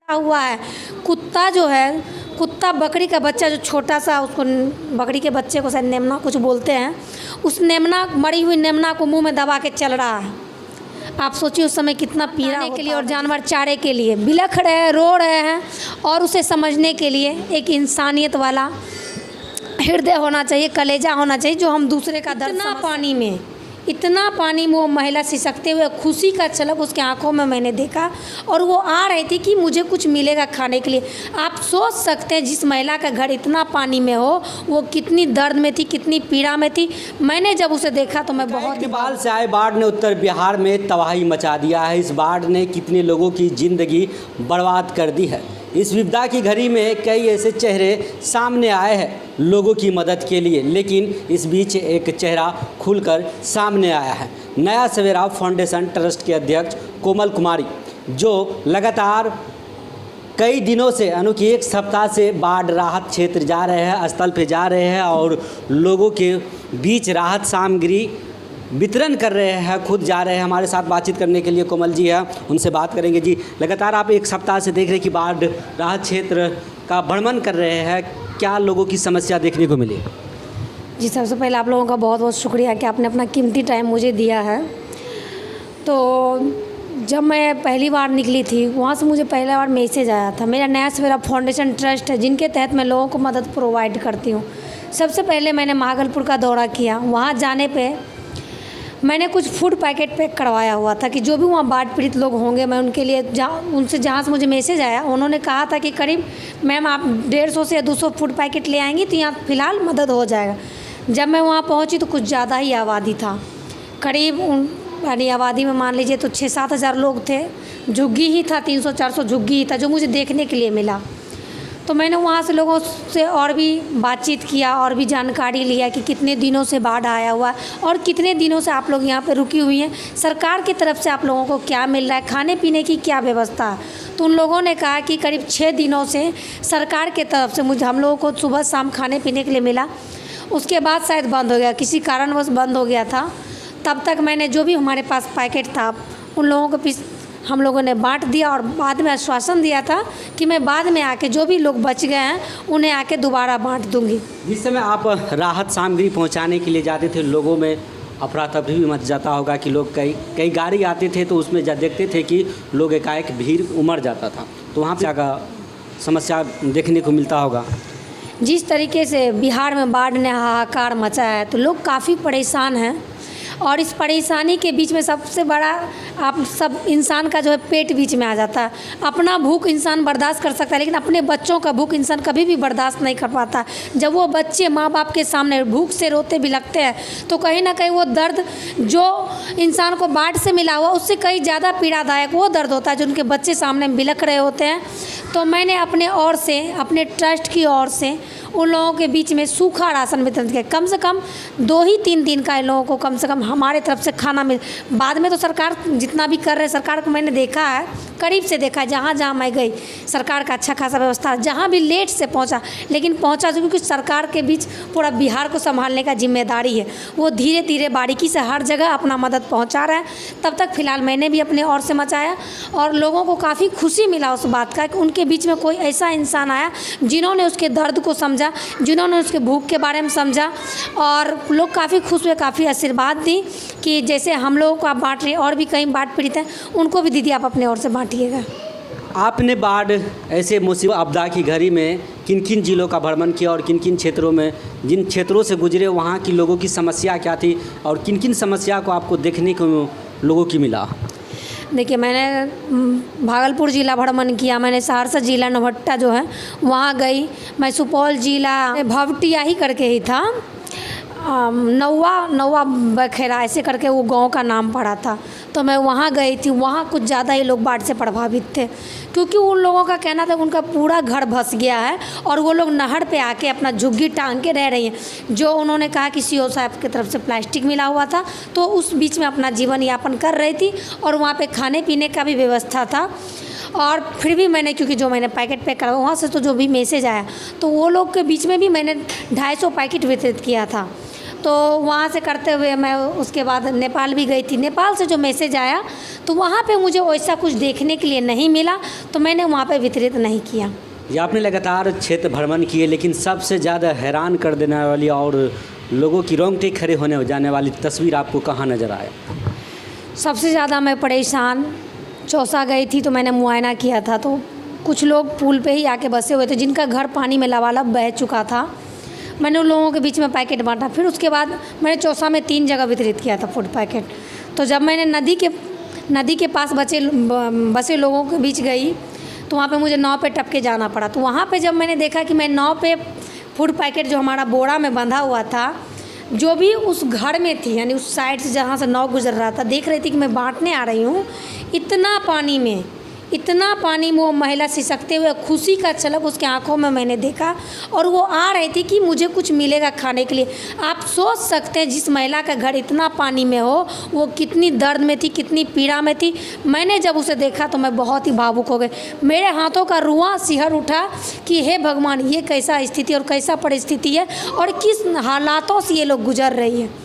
हुआ है। कुत्ता जो है, कुत्ता बकरी का बच्चा जो छोटा सा, उसको बकरी के बच्चे को शायद नेमना कुछ बोलते हैं, उस नेमना, मरी हुई नेमना को मुंह में दबा के चल रहा है। आप सोचिए उस समय कितना पीड़ा के लिए और जानवर चारे के लिए बिलख रहे हैं, रो रहे हैं। और उसे समझने के लिए एक इंसानियत वाला हृदय होना चाहिए, कलेजा होना चाहिए, जो हम दूसरे का दर्द इतना पानी में वो महिला सिसकते हुए, खुशी का झलक उसके आंखों में मैंने देखा। और वो आ रही थी कि मुझे कुछ मिलेगा खाने के लिए। आप सोच सकते हैं जिस महिला का घर इतना पानी में हो, वो कितनी दर्द में थी, कितनी पीड़ा में थी। मैंने जब उसे देखा तो मैं बहुत नेपाल से आए बाढ़ ने उत्तर बिहार में तबाही मचा दिया है। इस बाढ़ ने कितने लोगों की ज़िंदगी बर्बाद कर दी है। इस विपदा की घड़ी में कई ऐसे चेहरे सामने आए हैं लोगों की मदद के लिए, लेकिन इस बीच एक चेहरा खुलकर सामने आया है। नया सवेरा फाउंडेशन ट्रस्ट के अध्यक्ष कोमल कुमारी, जो लगातार कई दिनों से, कि एक सप्ताह से बाढ़ राहत क्षेत्र जा रहे हैं, स्थल पे जा रहे हैं और लोगों के बीच राहत सामग्री वितरण कर रहे हैं, खुद जा रहे हैं। हमारे साथ बातचीत करने के लिए कोमल जी हैं, उनसे बात करेंगे। जी, लगातार आप एक सप्ताह से देख रहे हैं कि बाढ़ राहत क्षेत्र का भ्रमण कर रहे हैं, क्या लोगों की समस्या देखने को मिली? जी, सबसे पहले आप लोगों का बहुत बहुत शुक्रिया कि आपने अपना कीमती टाइम मुझे दिया है। तो जब मैं पहली बार निकली थी, वहाँ से मुझे पहला बार मैसेज आया था। मेरा नया सवेरा फाउंडेशन ट्रस्ट है, जिनके तहत मैं लोगों को मदद प्रोवाइड करती हूँ। सबसे पहले मैंने भागलपुर का दौरा किया। वहाँ जाने पे मैंने कुछ फूड पैकेट पैक करवाया हुआ था कि जो भी वहाँ बाढ़ पीड़ित लोग होंगे, मैं उनके लिए जहाँ से मुझे मैसेज आया, उन्होंने कहा था कि करीब मैम आप 150 से 200 फूड पैकेट ले आएंगी तो यहाँ फ़िलहाल मदद हो जाएगा। जब मैं वहाँ पहुँची तो कुछ ज़्यादा ही आबादी था, करीब यानी आबादी में मान लीजिए तो 6-7 हज़ार लोग थे। झुग्गी ही था, 300-400 झुग्गी ही था जो मुझे देखने के लिए मिला। तो मैंने वहाँ से लोगों से और भी बातचीत किया और भी जानकारी लिया कि कितने दिनों से बाढ़ आया हुआ है और कितने दिनों से आप लोग यहाँ पे रुकी हुई हैं, सरकार की तरफ से आप लोगों को क्या मिल रहा है, खाने पीने की क्या व्यवस्था है। तो उन लोगों ने कहा कि करीब 6 दिनों से सरकार की तरफ से हम लोगों को सुबह शाम खाने पीने के लिए मिला। उसके बाद शायद बंद हो गया, किसी कारणवश बंद हो गया था। तब तक मैंने जो भी हमारे पास पैकेट था उन लोगों को हम लोगों ने बांट दिया और बाद में आश्वासन दिया था कि मैं बाद में आके जो भी लोग बच गए हैं उन्हें आके दोबारा बांट दूंगी। जिस समय आप राहत सामग्री पहुंचाने के लिए जाते थे, लोगों में अफरा तफरी भी मच जाता होगा कि लोग कई गाड़ी आते थे तो उसमें देखते थे कि लोग एकाएक भीड़ उमड़ जाता था, तो वहाँ पर क्या समस्या देखने को मिलता होगा? जिस तरीके से बिहार में बाढ़ ने हाहाकार मचाया है तो लोग काफ़ी परेशान हैं। और इस परेशानी के बीच में सबसे बड़ा आप सब इंसान का जो है पेट बीच में आ जाता है। अपना भूख इंसान बर्दाश्त कर सकता है, लेकिन अपने बच्चों का भूख इंसान कभी भी बर्दाश्त नहीं कर पाता। जब वो बच्चे माँ बाप के सामने भूख से रोते बिलखते हैं तो कहीं ना कहीं वो दर्द जो इंसान को बाढ़ से मिला हुआ उससे कहीं ज़्यादा पीड़ादायक वो दर्द होता है जो उनके बच्चे सामने बिलख रहे होते हैं। तो मैंने अपने ओर से, अपने ट्रस्ट की ओर से उन लोगों के बीच में सूखा राशन वितरण किया। कम से कम 2 ही 3 दिन का इन लोगों को कम से कम हमारे तरफ से खाना मिल। बाद में तो सरकार जितना भी कर रहे, सरकार को मैंने देखा है, करीब से देखा है, जहाँ जहाँ मैं गई सरकार का अच्छा खासा व्यवस्था, जहाँ भी लेट से पहुँचा लेकिन पहुँचा, क्योंकि सरकार के बीच पूरा बिहार को संभालने का जिम्मेदारी है। वो धीरे धीरे बारीकी से हर जगह अपना मदद पहुँचा रहा है। तब तक फ़िलहाल मैंने भी अपने ओर से मचाया और लोगों को काफ़ी खुशी मिला उस बात का कि उनके बीच में कोई ऐसा इंसान आया जिन्होंने उसके दर्द को समझा, जिन्होंने उसके भूख के बारे में समझा। और लोग काफ़ी खुश हुए, काफ़ी आशीर्वाद दी कि जैसे हम लोगों को आप बांट रहे हैं और भी कई बाढ़ पीड़ित हैं, उनको भी दीदी आप अपने ओर से बांटिएगा। आपने बाढ़ ऐसे मुसीबत आपदा की घड़ी में किन किन जिलों का भ्रमण किया और किन किन क्षेत्रों में, जिन क्षेत्रों से गुजरे वहाँ की लोगों की समस्या क्या थी और किन किन समस्या को आपको देखने को लोगों की मिला? देखिए, मैंने भागलपुर ज़िला भ्रमण किया, मैंने सहरसा ज़िला नौहट्टा जो है वहाँ गई, मैं सुपौल ज़िला भवटिया ही करके ही था, नौवा बखेरा ऐसे करके वो गांव का नाम पड़ा था, तो मैं वहाँ गई थी। वहाँ कुछ ज़्यादा ही लोग बाढ़ से प्रभावित थे, क्योंकि उन लोगों का कहना था उनका पूरा घर धंस गया है और वो लोग नहर पे आके अपना झुग्गी टांग के रह रही हैं। जो उन्होंने कहा कि सीओ साहब की तरफ से प्लास्टिक मिला हुआ था, तो उस बीच में अपना जीवन यापन कर रही थी और वहाँ पे खाने पीने का भी व्यवस्था था। और फिर भी मैंने, क्योंकि जो मैंने पैकेट पैक करा वहाँ से तो जो भी मैसेज आया तो वो लोग के बीच में भी मैंने 250 पैकेट वितरित किया था। तो वहाँ से करते हुए मैं उसके बाद नेपाल भी गई थी। नेपाल से जो मैसेज आया तो वहाँ पे मुझे वैसा कुछ देखने के लिए नहीं मिला, तो मैंने वहाँ पे वितरित नहीं किया। ये आपने लगातार क्षेत्र भ्रमण किए, लेकिन सबसे ज़्यादा हैरान कर देने वाली और लोगों की रोंगटे खड़े होने जाने वाली तस्वीर आपको कहाँ नज़र आया? सबसे ज़्यादा मैं परेशान चौसा गई थी, तो मैंने मुआयना किया था, तो कुछ लोग पुल पे ही आके बसे हुए थे जिनका घर पानी में लबालब बह चुका था। मैंने उन लोगों के बीच में पैकेट बांटा। फिर उसके बाद मैंने चौसा में 3 जगह वितरित किया था फूड पैकेट। तो जब मैंने नदी के पास बसे लोगों के बीच गई तो वहाँ पे मुझे नाव पे टपके जाना पड़ा। तो वहाँ पे जब मैंने देखा कि मैं नाव पे फूड पैकेट जो हमारा बोरा में बंधा हुआ था, जो भी उस घर में थी, यानी उस साइड से जहाँ से नाव गुजर रहा था, देख रही थी कि मैं बांटने आ रही हूँ। इतना पानी में वो महिला सिसकते हुए, खुशी का झलक उसके आंखों में मैंने देखा, और वो आ रही थी कि मुझे कुछ मिलेगा खाने के लिए। आप सोच सकते हैं जिस महिला का घर इतना पानी में हो वो कितनी दर्द में थी, कितनी पीड़ा में थी। मैंने जब उसे देखा तो मैं बहुत ही भावुक हो गई। मेरे हाथों का रुआं सिहर उठा कि हे भगवान, ये कैसा स्थिति और कैसा परिस्थिति है और किस हालातों से ये लोग गुजर रही है।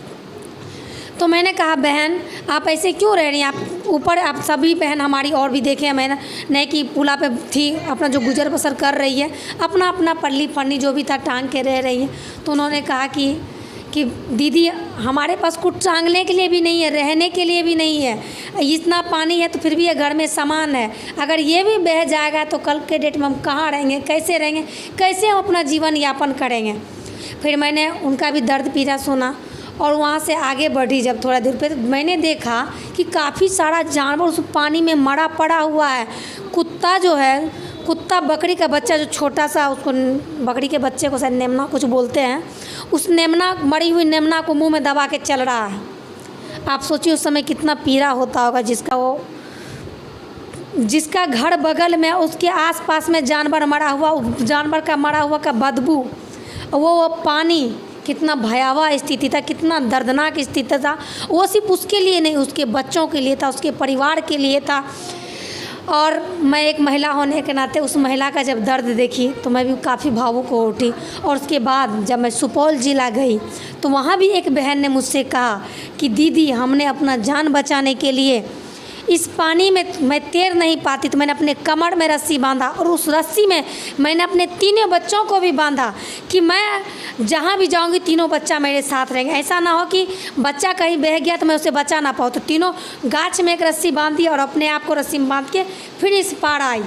तो मैंने कहा, बहन आप ऐसे क्यों रह रही हैं? आप ऊपर, आप सभी बहन हमारी और भी देखे, मैंने नहीं कि पुला पे थी, अपना जो गुजर बसर कर रही है, अपना अपना पल्ली फन्नी जो भी था टांग के रह रही है। तो उन्होंने कहा कि दीदी हमारे पास कुछ टांगने के लिए भी नहीं है, रहने के लिए भी नहीं है, इतना पानी है तो फिर भी ये घर में सामान है, अगर ये भी बह जाएगा तो कल के डेट में हम कहाँ रहेंगे, कैसे रहेंगे, कैसे हम अपना जीवन यापन करेंगे। फिर मैंने उनका भी दर्द पीड़ा सुना और वहाँ से आगे बढ़ी। जब थोड़ा दूर पे तो मैंने देखा कि काफ़ी सारा जानवर उस पानी में मरा पड़ा हुआ है। कुत्ता जो है, कुत्ता बकरी का बच्चा जो छोटा सा, उसको बकरी के बच्चे को शायद नेमना कुछ बोलते हैं, उस नेमना, मरी हुई नेमना को मुंह में दबा के चल रहा है। आप सोचिए उस समय कितना पीड़ा होता होगा जिसका घर बगल में, उसके आसपास में जानवर मरा हुआ, जानवर का मरा हुआ का बदबू, वो पानी, कितना भयावह स्थिति था, कितना दर्दनाक स्थिति था। वो सिर्फ उसके लिए नहीं, उसके बच्चों के लिए था, उसके परिवार के लिए था। और मैं एक महिला होने के नाते उस महिला का जब दर्द देखी तो मैं भी काफ़ी भावुक हो उठी। और उसके बाद जब मैं सुपौल ज़िला गई तो वहाँ भी एक बहन ने मुझसे कहा कि दीदी हमने अपना जान बचाने के लिए इस पानी में मैं तैर नहीं पाती, तो मैंने अपने कमर में रस्सी बांधा और उस रस्सी में मैंने अपने तीनों बच्चों को भी बांधा कि मैं जहाँ भी जाऊँगी तीनों बच्चा मेरे साथ रहेंगे। ऐसा ना हो कि बच्चा कहीं बह गया तो मैं उसे बचा ना पाऊँ। तो तीनों गाछ में एक रस्सी बांध दी और अपने आप को रस्सी में बांध के फिर इस पार आई।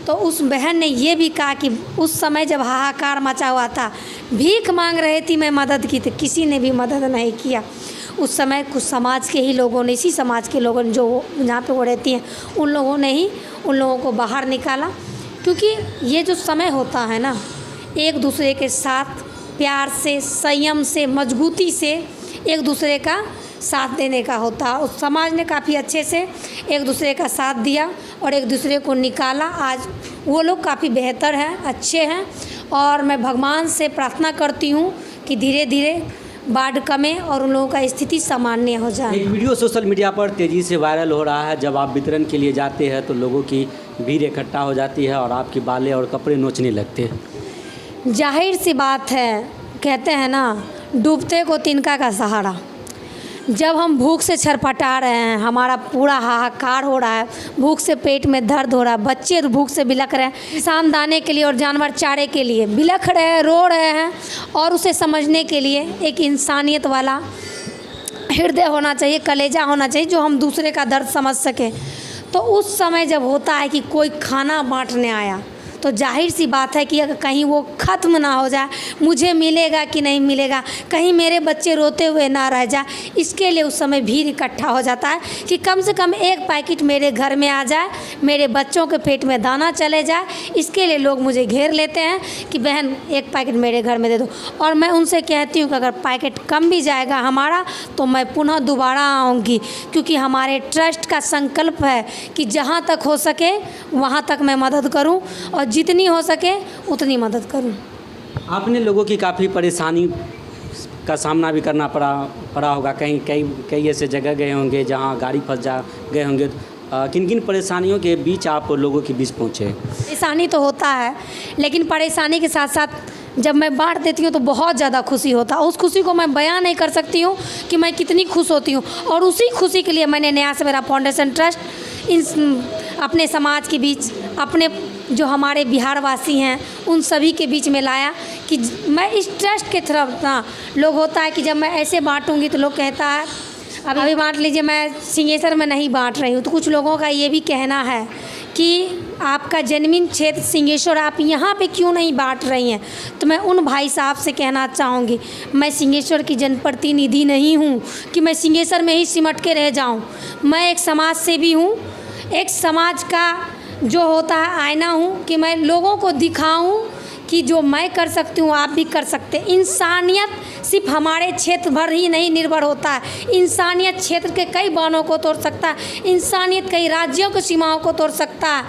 तो उस बहन ने ये भी कहा कि उस समय जब हाहाकार मचा हुआ था, भीख मांग रही थी, मैं मदद की थी, किसी ने भी मदद नहीं किया। उस समय कुछ समाज के ही लोगों ने, इसी समाज के लोगों ने, जो जहाँ पे वो रहती हैं, उन लोगों ने ही उन लोगों को बाहर निकाला। क्योंकि ये जो समय होता है ना, एक दूसरे के साथ प्यार से, संयम से, मजबूती से एक दूसरे का साथ देने का होता है। उस समाज ने काफ़ी अच्छे से एक दूसरे का साथ दिया और एक दूसरे को निकाला। आज वो लोग काफ़ी बेहतर हैं, अच्छे हैं, और मैं भगवान से प्रार्थना करती हूँ कि धीरे धीरे बाढ़ कमे और उन लोगों का स्थिति सामान्य हो जाए। एक वीडियो सोशल मीडिया पर तेज़ी से वायरल हो रहा है। जब आप वितरण के लिए जाते हैं तो लोगों की भीड़ इकट्ठा हो जाती है और आपकी बालें और कपड़े नोचने लगते हैं। जाहिर सी बात है, कहते हैं ना, डूबते को तिनका का सहारा। जब हम भूख से छटपटा रहे हैं, हमारा पूरा हाहाकार हो रहा है, भूख से पेट में दर्द हो रहा है, बच्चे भूख से बिलख रहे हैं, किसान दाने के लिए और जानवर चारे के लिए बिलख रहे हैं, रो रहे हैं, और उसे समझने के लिए एक इंसानियत वाला हृदय होना चाहिए, कलेजा होना चाहिए, जो हम दूसरे का दर्द समझ सके। तो उस समय जब होता है कि कोई खाना बांटने आया, तो जाहिर सी बात है कि अगर कहीं वो ख़त्म ना हो जाए, मुझे मिलेगा कि नहीं मिलेगा, कहीं मेरे बच्चे रोते हुए ना रह जाए, इसके लिए उस समय भीड़ इकट्ठा हो जाता है कि कम से कम एक पैकेट मेरे घर में आ जाए, मेरे बच्चों के पेट में दाना चले जाए। इसके लिए लोग मुझे घेर लेते हैं कि बहन एक पैकेट मेरे घर में दे दो। और मैं उनसे कहती हूँ कि अगर पैकेट कम भी जाएगा हमारा तो मैं पुनः दोबारा आऊँगी, क्योंकि हमारे ट्रस्ट का संकल्प है कि जहाँ तक हो सके वहाँ तक मैं मदद करूँ और जितनी हो सके उतनी मदद करूं। आपने लोगों की काफ़ी परेशानी का सामना भी करना पड़ा होगा। कई ऐसे जगह गए होंगे जहां गाड़ी फंस गए होंगे। किन किन परेशानियों के बीच आप लोगों के बीच पहुंचे? परेशानी तो होता है, लेकिन परेशानी के साथ साथ जब मैं बांट देती हूँ तो बहुत ज़्यादा खुशी होता है। उस खुशी को मैं बयां नहीं कर सकती हूँ कि मैं कितनी खुश होती हूँ। और उसी खुशी के लिए मैंने नया सवेरा फाउंडेशन ट्रस्ट अपने समाज के बीच, अपने जो हमारे बिहार वासी हैं उन सभी के बीच में लाया कि मैं इस ट्रस्ट के तरफ ना, लोग होता है कि जब मैं ऐसे बांटूंगी तो लोग कहता है अभी बांट लीजिए, मैं सिंहेश्वर में नहीं बांट रही हूँ। तो कुछ लोगों का ये भी कहना है कि आपका जन्मदिन क्षेत्र सिंहेश्वर, आप यहाँ पे क्यों नहीं बांट रही हैं। तो मैं उन भाई साहब से कहना चाहूँगी, मैं सिंहेश्वर की जनप्रतिनिधि नहीं हूँ कि मैं सिंहेश्वर में ही सिमट के रह जाऊँ। मैं एक समाज सेवी हूँ, एक समाज का जो होता है आईना हूँ कि मैं लोगों को दिखाऊँ कि जो मैं कर सकती हूँ आप भी कर सकते हैं। इंसानियत सिर्फ हमारे क्षेत्र भर ही नहीं निर्भर होता है, इंसानियत क्षेत्र के कई बानों को तोड़ सकता है, इंसानियत कई राज्यों की सीमाओं को तोड़ सकता है,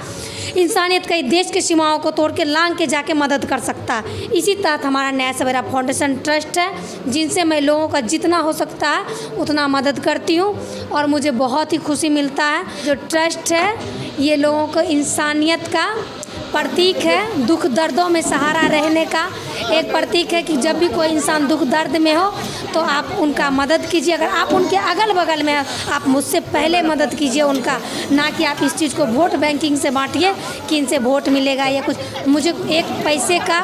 इंसानियत कई देश की सीमाओं को तोड़ के लांग के जाके मदद कर सकता है। इसी तहत हमारा नया सवेरा फाउंडेशन ट्रस्ट है, जिनसे मैं लोगों का जितना हो सकता है उतना मदद करती हूँ और मुझे बहुत ही खुशी मिलता है। जो ट्रस्ट है ये लोगों को इंसानियत का प्रतीक है, दुख दर्दों में सहारा रहने का एक प्रतीक है कि जब भी कोई इंसान दुख दर्द में हो तो आप उनका मदद कीजिए। अगर आप उनके अगल बगल में आप मुझसे पहले मदद कीजिए उनका, ना कि आप इस चीज़ को वोट बैंकिंग से बांटिए कि इनसे वोट मिलेगा या कुछ। मुझे एक पैसे का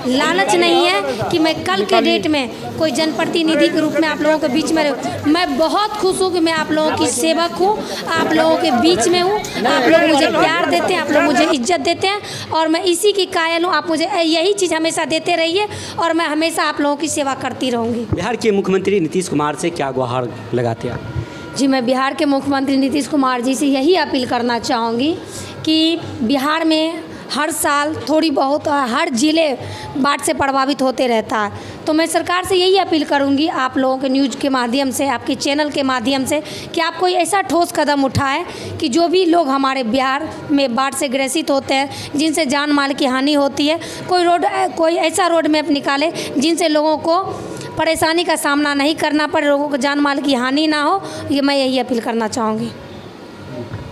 लालच नहीं है कि मैं कल के डेट में कोई जनप्रतिनिधि के रूप में आप लोगों के बीच में रहूँ। मैं बहुत खुश हूँ कि मैं आप लोगों की सेवक हूँ, आप लोगों के बीच में हूँ। आप लोग मुझे प्यार देते हैं, आप लोग मुझे इज्जत देते हैं और मैं इसी की कायल हूँ। आप मुझे यही चीज़ हमेशा देते रहिए और मैं हमेशा आप लोगों की सेवा करती रहूँगी। बिहार के मुख्यमंत्री नीतीश कुमार से क्या गुहार लगाते हैं? जी, मैं बिहार के मुख्यमंत्री नीतीश कुमार जी से यही अपील करना चाहूँगी कि बिहार में हर साल थोड़ी बहुत हर ज़िले बाढ़ से प्रभावित होते रहता है। तो मैं सरकार से यही अपील करूंगी, आप लोगों के न्यूज़ के माध्यम से, आपके चैनल के माध्यम से, कि आप कोई ऐसा ठोस कदम उठाएं कि जो भी लोग हमारे बिहार में बाढ़ से ग्रसित होते हैं, जिनसे जान माल की हानि होती है, कोई ऐसा रोड मैप निकाले जिनसे लोगों को परेशानी का सामना नहीं करना पड़े, लोगों को जान माल की हानि ना हो। ये मैं यही अपील करना चाहूँगी।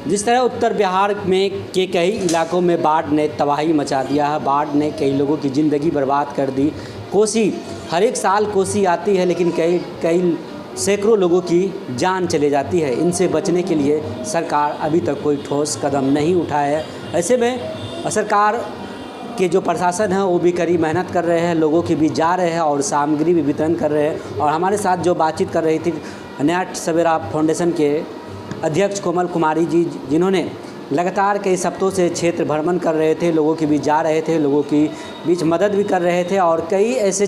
जिस तरह उत्तर बिहार में के कई इलाकों में बाढ़ ने तबाही मचा दिया है, बाढ़ ने कई लोगों की ज़िंदगी बर्बाद कर दी। कोसी, हर एक साल कोसी आती है लेकिन कई सैकड़ों लोगों की जान चले जाती है। इनसे बचने के लिए सरकार अभी तक कोई ठोस कदम नहीं उठाया है। ऐसे में सरकार के जो प्रशासन है वो भी कड़ी मेहनत कर रहे हैं, लोगों के बीच जा रहे हैं और सामग्री भी वितरण कर रहे हैं। और हमारे साथ जो बातचीत कर रही थी नया सवेरा फाउंडेशन के अध्यक्ष कोमल कुमारी जी, जिन्होंने लगातार कई हफ्तों से क्षेत्र भ्रमण कर रहे थे, लोगों के बीच जा रहे थे, लोगों के बीच मदद भी कर रहे थे और कई ऐसे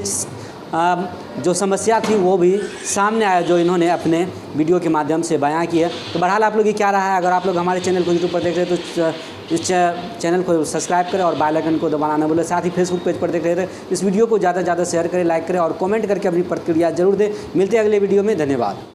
जो समस्या थी वो भी सामने आया जो इन्होंने अपने वीडियो के माध्यम से बयां की है। तो बहरहाल आप लोग की क्या रहा है? अगर आप लोग हमारे चैनल को यूट्यूब पर देख रहे हैं तो इस चैनल को सब्सक्राइब करें और बेल आइकन को दबाना न भूलें। साथ ही फेसबुक पेज पर देख रहे थे इस वीडियो को ज़्यादा से ज़्यादा शेयर करें, लाइक करें और कमेंट करके अपनी प्रतिक्रिया जरूर दें। मिलते हैं अगले वीडियो में। धन्यवाद।